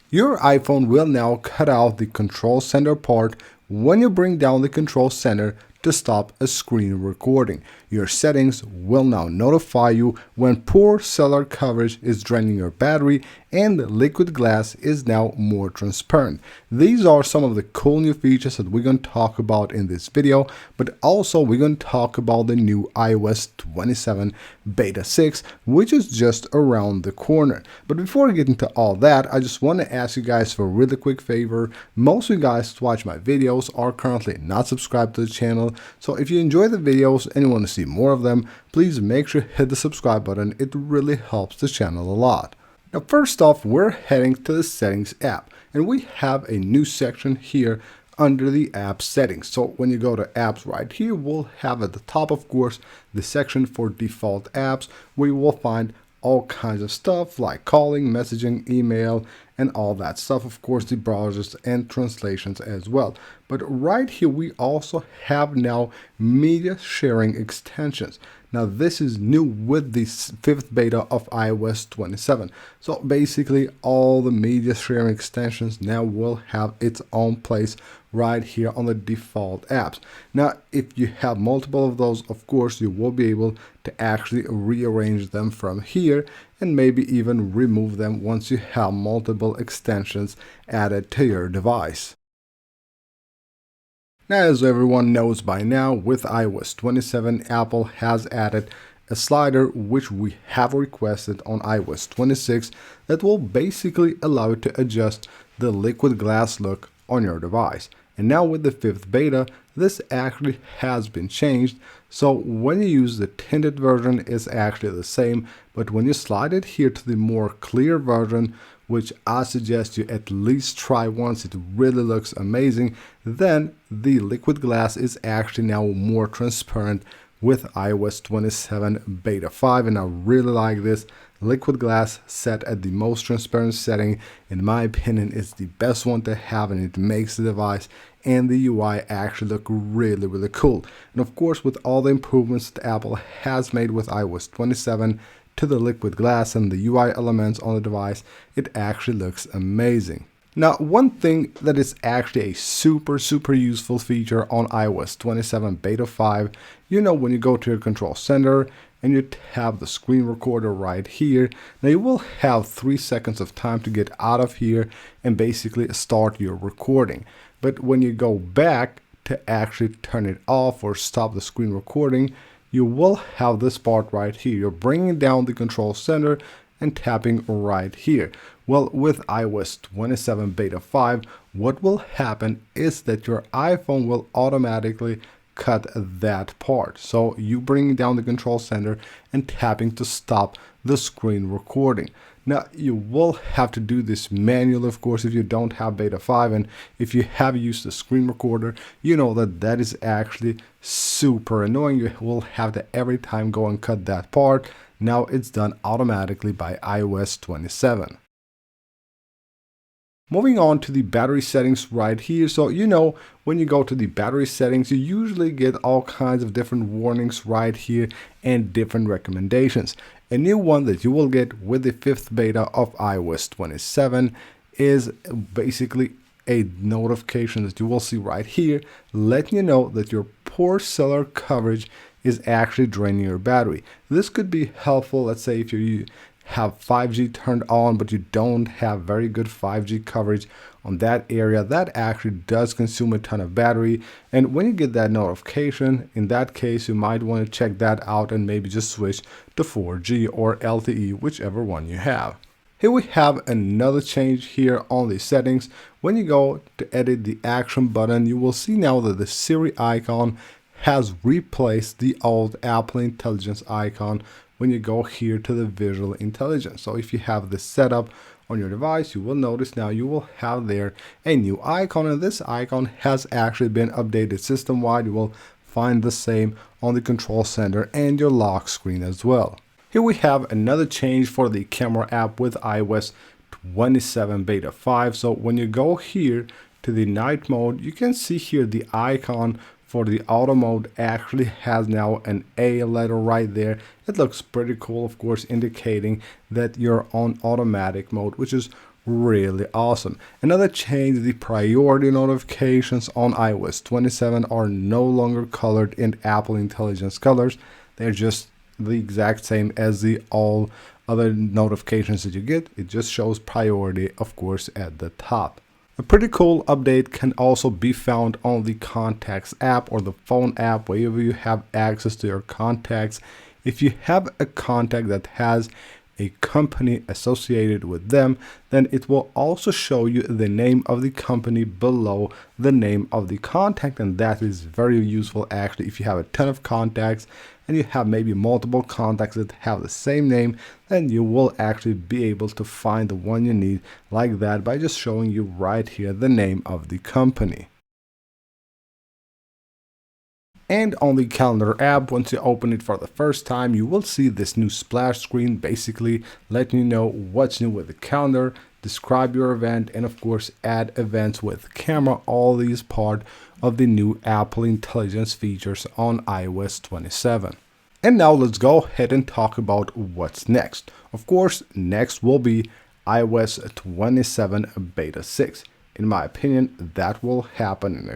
Your iPhone will now cut out the control center part when you bring down the control center to stop a screen recording. Your settings will now notify you when poor cellular coverage is draining your battery and liquid glass is now more transparent. These are some of the cool new features that we're going to talk about in this video, but also we're going to talk about the new iOS 27 Beta 6, which is just around the corner. But before we get into all that, I just want to ask you guys for a really quick favor. Most of you guys who watch my videos are currently not subscribed to the channel, so if you enjoy the videos and you want to see more of them, please make sure to hit the subscribe button. It really helps the channel a lot. Now first off, we're heading to the settings app, and we have a new section here under the app settings. So when you go to apps right here, we'll have at the top, of course, the section for default apps, where you will find all kinds of stuff like calling, messaging, email, and all that stuff. Of course, the browsers and translations as well. But right here, we also have now media sharing extensions. Now, this is new with the 5th beta of iOS 27. So basically, all the media sharing extensions now will have its own place right here on the default apps. Now, if you have multiple of those, of course, you will be able to actually rearrange them from here and maybe even remove them once you have multiple extensions added to your device. Now, as everyone knows by now, with iOS 27, Apple has added a slider which we have requested on iOS 26 that will basically allow you to adjust the liquid glass look on your device. And now with the 5th beta, this actually has been changed. So when you use the tinted version, it's actually the same, but when you slide it here to the more clear version, which I suggest you at least try once, it really looks amazing, then the liquid glass is actually now more transparent with iOS 27 Beta 5, and I really like this. Liquid glass set at the most transparent setting, in my opinion, is the best one to have, and it makes the device and the UI actually look really cool. And of course, with all the improvements that Apple has made with iOS 27 to the liquid glass and the UI elements on the device, it actually looks amazing. Now, one thing that is actually a super useful feature on iOS 27 Beta 5, when you go to your control center and you have the screen recorder right here, now you will have 3 seconds of time to get out of here and basically start your recording. But when you go back to actually turn it off or stop the screen recording, you will have this part right here. You're bringing down the control center and tapping right here. Well, with iOS 27 Beta 5, what will happen is that your iPhone will automatically cut that part. So you bring down the control center and tapping to stop the screen recording. Now, you will have to do this manually, of course, if you don't have Beta 5, and if you have used the screen recorder, you know that is actually super annoying. You will have to every time go and cut that part. Now it's done automatically by iOS 27. Moving on to the battery settings right here. So, when you go to the battery settings, you usually get all kinds of different warnings right here and different recommendations. A new one that you will get with the 5th beta of iOS 27 is basically a notification that you will see right here, letting you know that your poor cellular coverage is actually draining your battery. This could be helpful, let's say if you have 5G turned on, but you don't have very good 5G coverage on that area. That actually does consume a ton of battery. And when you get that notification, in that case, you might want to check that out and maybe just switch to 4G or LTE, whichever one you have. Here we have another change here on the settings. When you go to edit the action button, you will see now that the Siri icon has replaced the old Apple Intelligence icon when you go here to the visual intelligence. So if you have this set up on your device, you will notice now you will have there a new icon, and this icon has actually been updated system-wide. You will find the same on the control center and your lock screen as well. Here we have another change for the camera app with iOS 27 Beta 5. So when you go here to the night mode, you can see here the icon for the auto mode actually has now an A letter right there. It looks pretty cool, of course, indicating that you're on automatic mode, which is really awesome. Another change, the priority notifications on iOS 27 are no longer colored in Apple Intelligence colors. They're just the exact same as the all other notifications that you get. It just shows priority, of course, at the top. A pretty cool update can also be found on the Contacts app or the phone app, wherever you have access to your contacts. If you have a contact that has a company associated with them, then it will also show you the name of the company below the name of the contact, and that is very useful actually if you have a ton of contacts and you have maybe multiple contacts that have the same name, then you will actually be able to find the one you need like that by just showing you right here the name of the company. And on the calendar app, once you open it for the first time, you will see this new splash screen, basically letting you know what's new with the calendar, describe your event, and of course add events with camera. All these part of the new Apple Intelligence features on iOS 27. And now let's go ahead and talk about what's next. Of course, next will be iOS 27 Beta 6. In my opinion, that will happen in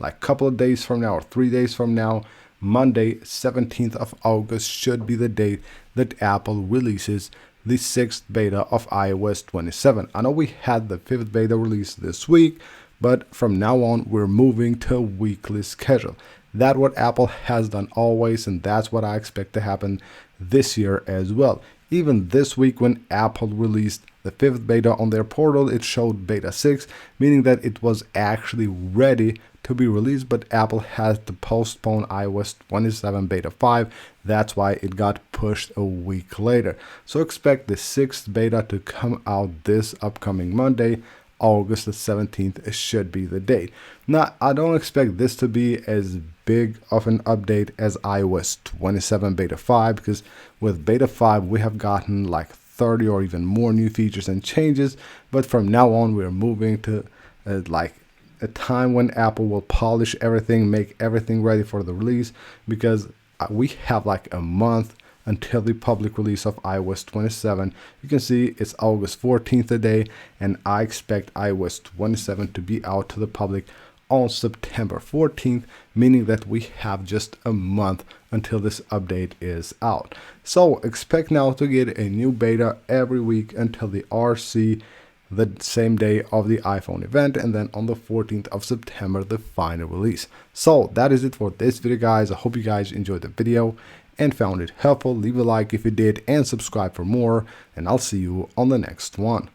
a couple of days from now or 3 days from now. Monday, 17th of August should be the date that Apple releases the 6th beta of iOS 27. I know we had the 5th beta release this week, but from now on we're moving to a weekly schedule. That's what Apple has done always, and that's what I expect to happen this year as well. Even this week when Apple released the 5th beta on their portal, it showed beta 6, meaning that it was actually ready to be released, but Apple had to postpone iOS 27 beta 5. That's why it got pushed a week later. So expect the 6th beta to come out this upcoming Monday. August the 17th should be the date. Now, I don't expect this to be as big of an update as iOS 27 beta 5, because with beta 5 we have gotten like 30 or even more new features and changes, but from now on we're moving to like a time when Apple will polish everything, make everything ready for the release, because we have like a month until the public release of iOS 27. You can see it's August 14th today, and I expect iOS 27 to be out to the public on September 14th, meaning that we have just a month until this update is out. So expect now to get a new beta every week until the RC, the same day of the iPhone event, and then on the 14th of September the final release. So that is it for this video, guys. I hope you guys enjoyed the video and found it helpful. Leave a like if you did and subscribe for more, and I'll see you on the next one.